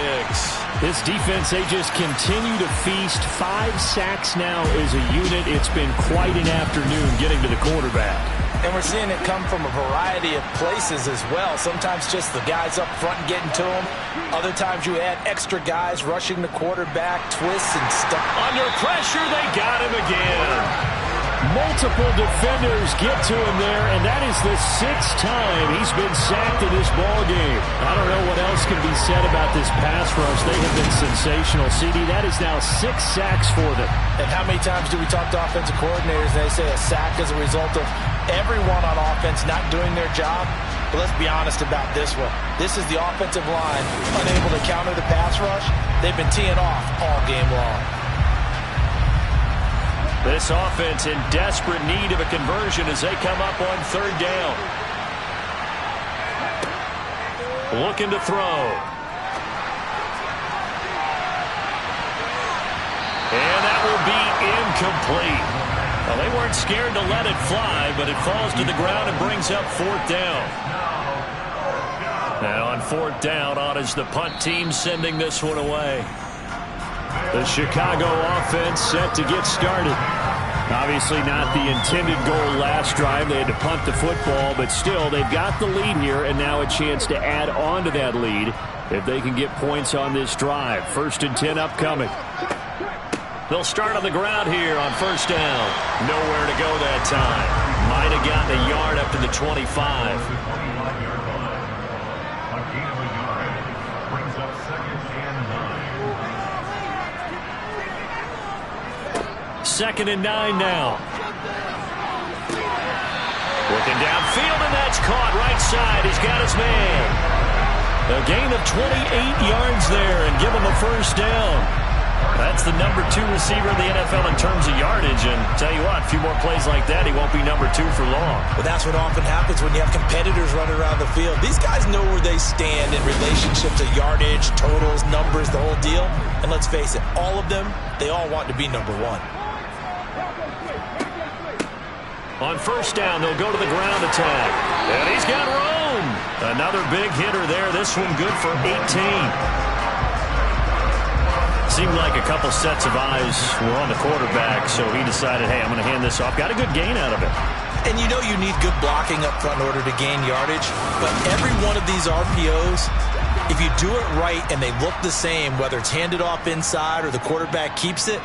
This defense, they just continue to feast. 5 sacks now as a unit. It's been quite an afternoon getting to the quarterback. And we're seeing it come from a variety of places as well. Sometimes just the guys up front getting to him. Other times you add extra guys rushing the quarterback, twists and stuff. Under pressure, they got him again. Multiple defenders get to him there, and that is the 6th time he's been sacked in this ballgame. I don't know what else can be said about this pass rush. They have been sensational. CD, that is now 6 sacks for them. And how many times do we talk to offensive coordinators and they say a sack is a result of everyone on offense not doing their job? But let's be honest about this one. This is the offensive line unable to counter the pass rush. They've been teeing off all game long. This offense in desperate need of a conversion as they come up on 3rd down. Looking to throw. And that will be incomplete. Well, they weren't scared to let it fly, but it falls to the ground and brings up 4th down. Now on 4th down, on is the punt team sending this one away. The Chicago offense set to get started. Obviously not the intended goal last drive. They had to punt the football, but still they've got the lead here, and now a chance to add on to that lead if they can get points on this drive. 1st and 10 upcoming. They'll start on the ground here on 1st down. Nowhere to go that time. Might have gotten a yard up to the 25. 2nd and 9 now. Looking downfield, and that's caught right side. He's got his man. A gain of 28 yards there and give him a 1st down. That's the number 2 receiver in the NFL in terms of yardage. And tell you what, a few more plays like that, he won't be number 2 for long. But that's what often happens when you have competitors running around the field. These guys know where they stand in relationship to yardage, totals, numbers, the whole deal. And let's face it, all of them, they all want to be number 1. On first down, they'll go to the ground attack. And he's got room. Another big hitter there. This one good for 18. Seemed like a couple sets of eyes were on the quarterback, so he decided, hey, I'm going to hand this off. Got a good gain out of it. And you know you need good blocking up front in order to gain yardage. But every one of these RPOs, if you do it right and they look the same, whether it's handed off inside or the quarterback keeps it,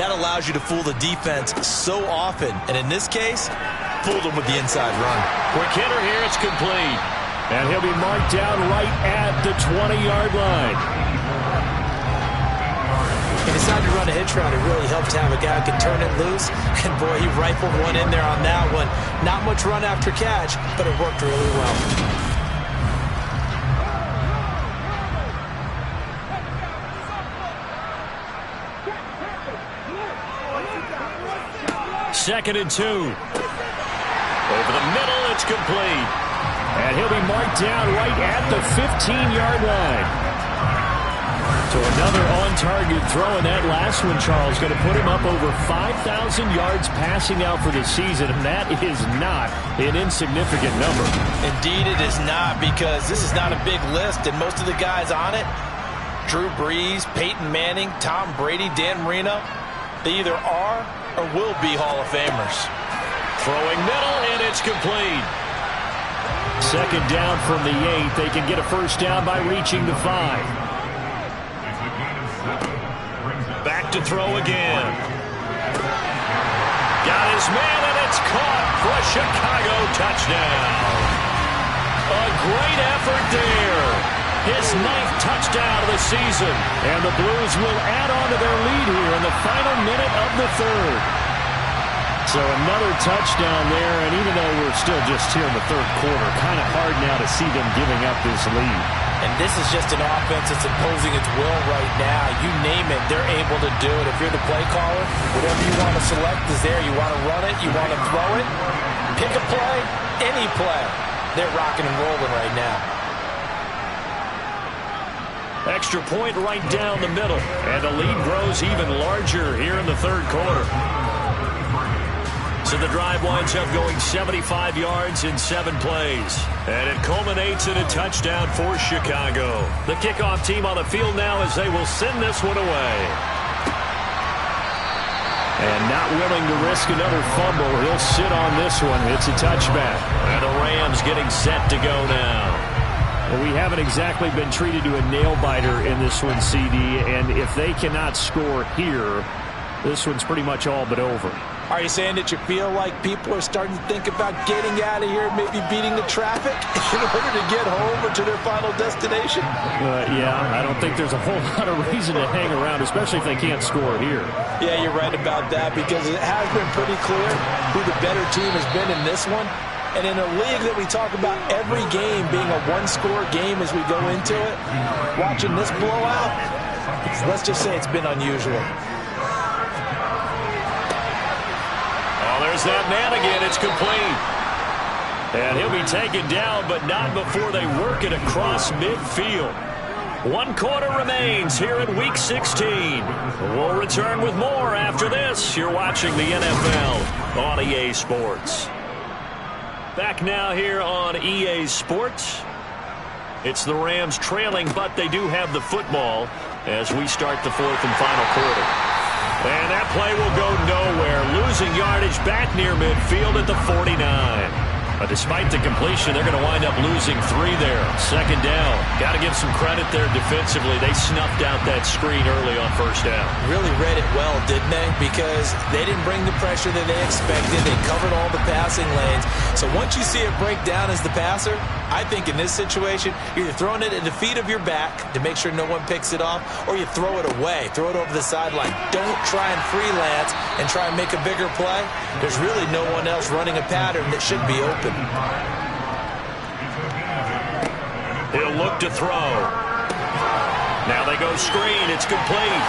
that allows you to fool the defense so often. And in this case, fooled them with the inside run. Quick hitter here. It's complete. And he'll be marked down right at the 20-yard line. He decided to run a hitch route. It really helped to have a guy who could turn it loose. And, boy, he rifled one in there on that one. Not much run after catch, but it worked really well. Second and 2. Over the middle, it's complete. And he'll be marked down right at the 15-yard line. So another on-target throw, and that last one, Charles, going to put him up over 5,000 yards passing out for the season, and that is not an insignificant number. Indeed it is not, because this is not a big list, and most of the guys on it, Drew Brees, Peyton Manning, Tom Brady, Dan Marino, they either are or will be Hall of Famers. Throwing middle, and it's complete. Second down from the 8. They can get a first down by reaching the 5. Back to throw again. Got his man, and it's caught for a Chicago touchdown. A great effort there. His 9th touchdown of the season. And the Blues will add on to their lead here in the final minute of the 3rd. So another touchdown there, and even though we're still just here in the 3rd quarter, kind of hard now to see them giving up this lead. And this is just an offense that's imposing its will right now. You name it, they're able to do it. If you're the play caller, whatever you want to select is there. You want to run it, you want to throw it, pick a play, any play. They're rocking and rolling right now. Extra point right down the middle. And the lead grows even larger here in the 3rd quarter. So the drive winds up going 75 yards in 7 plays. And it culminates in a touchdown for Chicago. The kickoff team on the field now as they will send this one away. And not willing to risk another fumble, he'll sit on this one. It's a touchback. And the Rams getting set to go now. Well, we haven't exactly been treated to a nail-biter in this one, CD, and if they cannot score here, this one's pretty much all but over. Are you saying that you feel like people are starting to think about getting out of here, maybe beating the traffic in order to get home or to their final destination? Yeah, I don't think there's a whole lot of reason to hang around, especially if they can't score here. Yeah, you're right about that, because it has been pretty clear who the better team has been in this one. And in a league that we talk about every game being a one-score game as we go into it, watching this blowout, let's just say it's been unusual. Oh, there's that man again. It's complete. And he'll be taken down, but not before they work it across midfield. 1 quarter remains here in Week 16. We'll return with more after this. You're watching the NFL on EA Sports. Back now here on EA Sports. It's the Rams trailing, but they do have the football as we start the 4th and final quarter. And that play will go nowhere. Losing yardage back near midfield at the 49. But despite the completion, they're going to wind up losing 3 there. Second down. Got to give some credit there defensively. They snuffed out that screen early on first down. Really read it well, didn't they? Because they didn't bring the pressure that they expected. They covered all the passing lanes. So once you see it break down as the passer, I think in this situation, you're throwing it at the feet of your back to make sure no one picks it off, or you throw it away. Throw it over the sideline. Don't try and freelance and try and make a bigger play. There's really no one else running a pattern that should be open. He'll look to throw. Now they go screen. It's complete.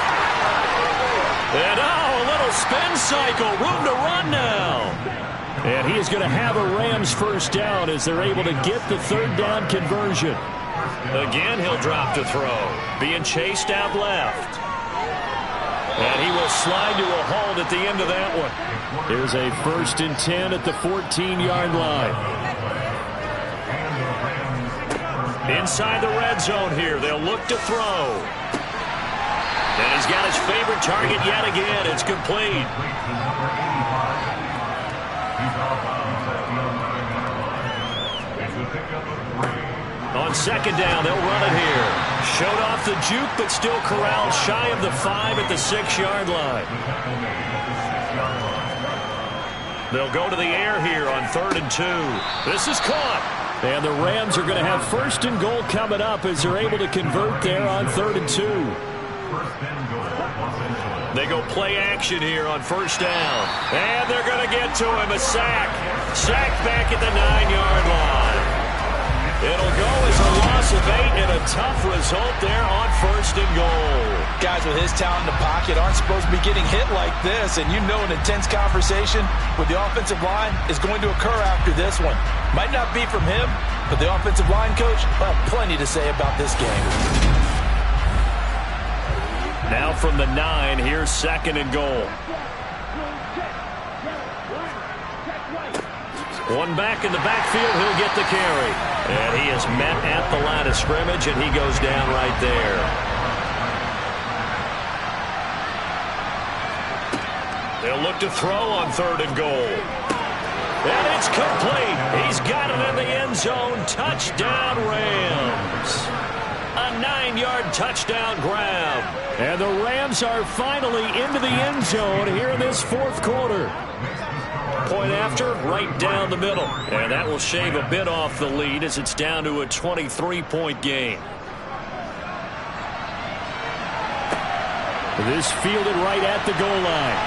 And a little spin cycle. Room to run now. And he is going to have a Rams first down as they're able to get the 3rd down conversion. Again, he'll drop to throw. Being chased out left. And he will slide to a halt at the end of that one. Here's a 1st and 10 at the 14-yard line. Inside the red zone here. They'll look to throw. And he's got his favorite target yet again. It's complete. On 2nd down, they'll run it here. Showed off the juke, but still corralled shy of the 5 at the 6-yard line. They'll go to the air here on 3rd and 2. This is caught. And the Rams are going to have 1st and goal coming up as they're able to convert there on 3rd and 2. They go play action here on 1st down. And they're going to get to him. A sack. Sack back at the 9-yard line. It'll go as a loss of 8 and a tough result there on 1st and goal. Guys with his talent in the pocket aren't supposed to be getting hit like this, and you know an intense conversation with the offensive line is going to occur after this one. Might not be from him, but the offensive line coach will have plenty to say about this game. Now from the 9, here's 2nd and goal. One back in the backfield, he'll get the carry. And he is met at the line of scrimmage, and he goes down right there. They'll look to throw on 3rd and goal. And it's complete. He's got it in the end zone. Touchdown, Rams. A 9-yard touchdown grab. And the Rams are finally into the end zone here in this 4th quarter. Point after, right down the middle. And that will shave a bit off the lead as it's down to a 23-point game. This fielded right at the goal line.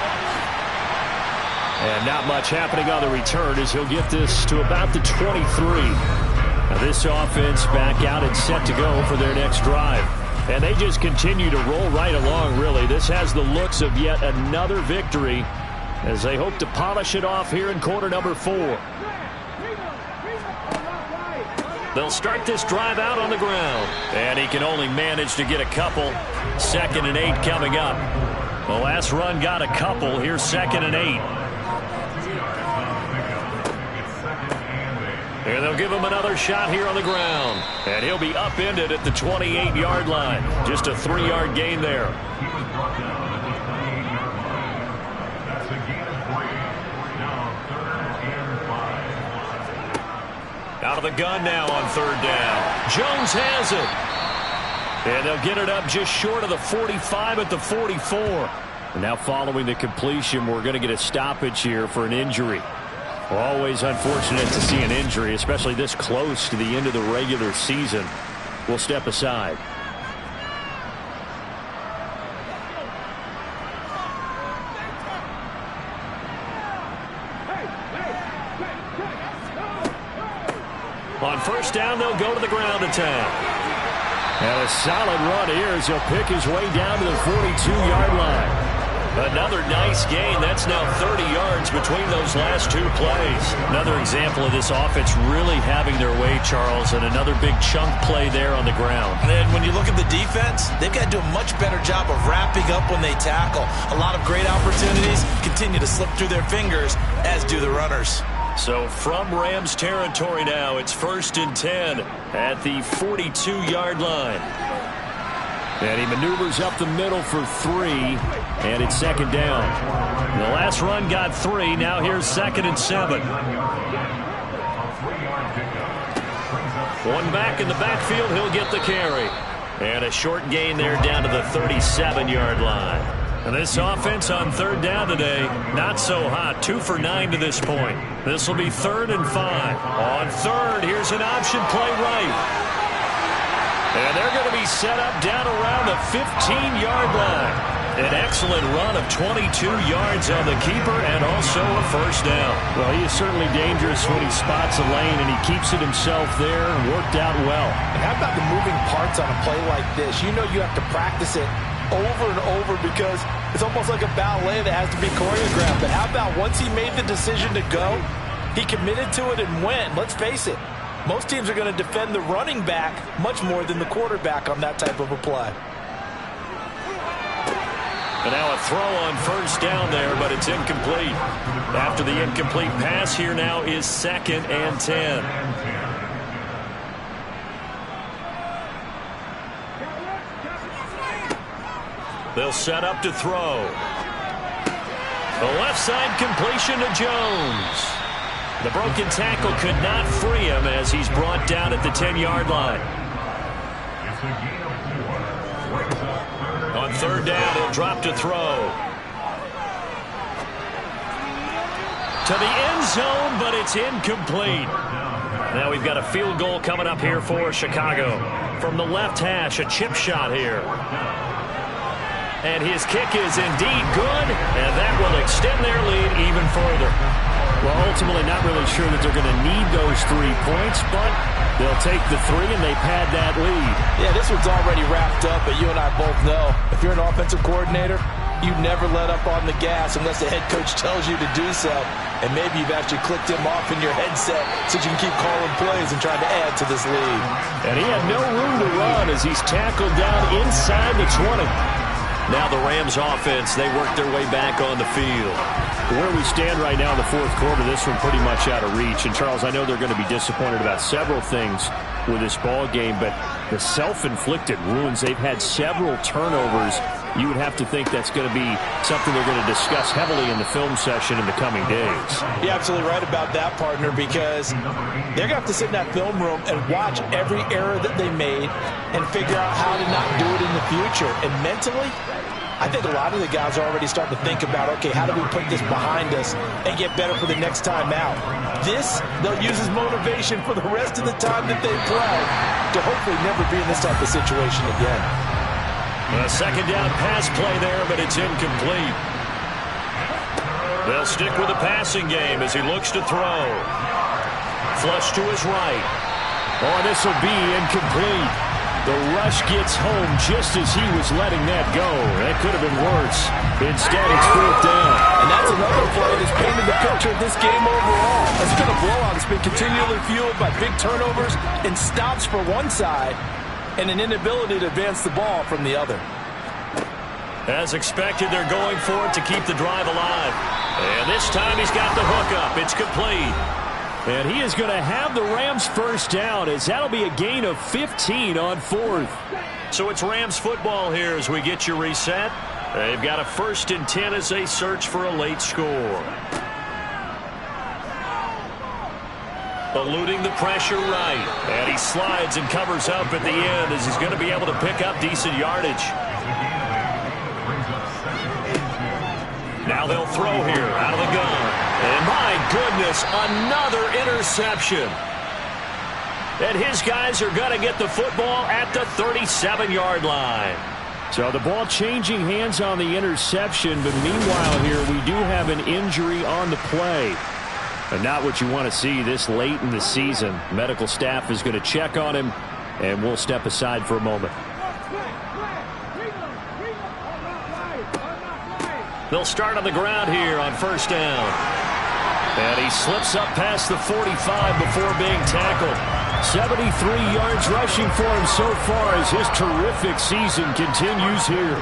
And not much happening on the return as he'll get this to about the 23. Now this offense back out and set to go for their next drive. And they just continue to roll right along, really. This has the looks of yet another victory as they hope to polish it off here in quarter number 4. They'll start this drive out on the ground. And he can only manage to get a couple. 2nd and 8 coming up. The last run got a couple. Here's 2nd and 8. And they'll give him another shot here on the ground. And he'll be upended at the 28-yard line. Just a 3-yard gain there. Out of the gun now on 3rd down. Jones has it. And they'll get it up just short of the 45 at the 44. And now following the completion, we're going to get a stoppage here for an injury. Always unfortunate to see an injury, especially this close to the end of the regular season. We'll step aside. On 1st down, they'll go to the ground attack. And a solid run here as he'll pick his way down to the 42-yard line. Another nice gain. That's now 30 yards between those last 2 plays. Another example of this offense really having their way, Charles, and another big chunk play there on the ground. And when you look at the defense, they've got to do a much better job of wrapping up when they tackle. A lot of great opportunities continue to slip through their fingers, as do the runners. So from Rams territory now, it's 1st and 10 at the 42-yard line. And he maneuvers up the middle for 3, and it's 2nd down. The last run got 3. Now here's 2nd and 7. One back in the backfield. He'll get the carry. And a short gain there down to the 37-yard line. And this offense on 3rd down today, not so hot. 2 for 9 to this point. This will be 3rd and 5. On 3rd, here's an option play right. And they're going to be set up down around the 15-yard line. An excellent run of 22 yards on the keeper and also a 1st down. Well, he is certainly dangerous when he spots a lane, and he keeps it himself there and worked out well. And how about the moving parts on a play like this? You know you have to practice it over and over because it's almost like a ballet that has to be choreographed. But how about once he made the decision to go, he committed to it and went. Let's face it, most teams are going to defend the running back much more than the quarterback on that type of a play. And now a throw on 1st down there, but it's incomplete. After the incomplete pass, here now is 2nd and 10. They'll set up to throw. The left side completion to Jones. The broken tackle could not free him as he's brought down at the 10-yard line. On 3rd down, he'll drop to throw. To the end zone, but it's incomplete. Now we've got a field goal coming up here for Chicago. From the left hash, a chip shot here. And his kick is indeed good, and that will extend their lead even further. Well, ultimately not really sure that they're going to need those 3 points, but they'll take the 3 and they pad that lead. Yeah, this one's already wrapped up, but you and I both know if you're an offensive coordinator, you never let up on the gas unless the head coach tells you to do so. And maybe you've actually clicked him off in your headset so you can keep calling plays and trying to add to this lead. And he had no room to run as he's tackled down inside the 20. Now the Rams offense, they work their way back on the field. Where we stand right now in the 4th quarter, this one pretty much out of reach. And, Charles, I know they're going to be disappointed about several things with this ball game, but the self-inflicted wounds, they've had several turnovers. You would have to think that's going to be something they're going to discuss heavily in the film session in the coming days. You're absolutely right about that, partner, because they're going to have to sit in that film room and watch every error that they made and figure out how to not do it in the future. And mentally, I think a lot of the guys are already starting to think about, okay, how do we put this behind us and get better for the next time out? This, they'll use as motivation for the rest of the time that they play to hopefully never be in this type of situation again. A 2nd down pass play there, but it's incomplete. They'll stick with the passing game as he looks to throw. Flush to his right. Oh, this will be incomplete. The rush gets home just as he was letting that go. That could have been worse. Instead, it's 4th down. And that's another play that's painted the picture of this game overall. It's been a blowout. It's been continually fueled by big turnovers and stops for one side and an inability to advance the ball from the other. As expected, they're going for it to keep the drive alive. And this time he's got the hook up. It's complete. And he is going to have the Rams first down as that'll be a gain of 15 on 4th. So it's Rams football here as we get you reset. They've got a 1st and 10 as they search for a late score. Eluding the pressure right. And he slides and covers up at the end as he's going to be able to pick up decent yardage. Now they'll throw here out of the gun. And my goodness, another interception. And his guys are going to get the football at the 37-yard line. So the ball changing hands on the interception, but meanwhile here we do have an injury on the play. And not what you want to see this late in the season. Medical staff is going to check on him, and we'll step aside for a moment. They'll start on the ground here on 1st down. And he slips up past the 45 before being tackled. 73 yards rushing for him so far as his terrific season continues here.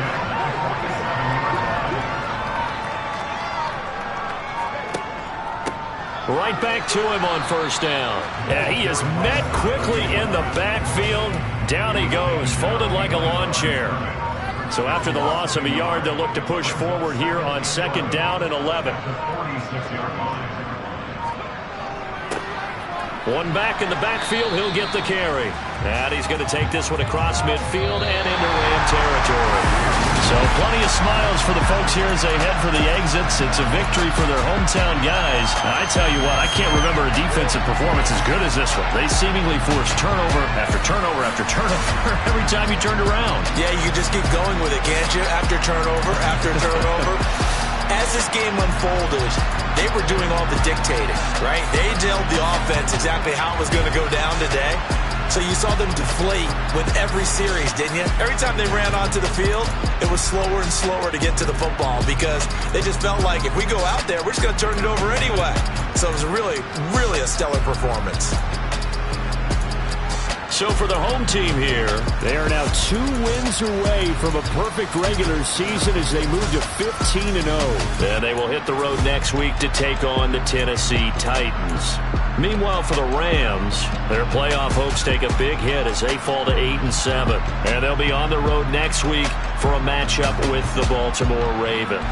Right back to him on 1st down. And he is met quickly in the backfield. Down he goes, folded like a lawn chair. So after the loss of a yard, they'll look to push forward here on 2nd down and 11. One back in the backfield, he'll get the carry. And he's going to take this one across midfield and into Ram territory. So plenty of smiles for the folks here as they head for the exits. It's a victory for their hometown guys. And I tell you what, I can't remember a defensive performance as good as this one. They seemingly forced turnover after turnover after turnover every time you turned around. Yeah, you just keep going with it, can't you? After turnover after turnover. As this game unfolded, they were doing all the dictating, right? They told the offense exactly how it was going to go down today. So you saw them deflate with every series, didn't you? Every time they ran onto the field, it was slower and slower to get to the football because they just felt like if we go out there, we're just going to turn it over anyway. So it was really, really a stellar performance. So for the home team here, they are now 2 wins away from a perfect regular season as they move to 15-0. And they will hit the road next week to take on the Tennessee Titans. Meanwhile, for the Rams, their playoff hopes take a big hit as they fall to 8-7. And they'll be on the road next week for a matchup with the Baltimore Ravens.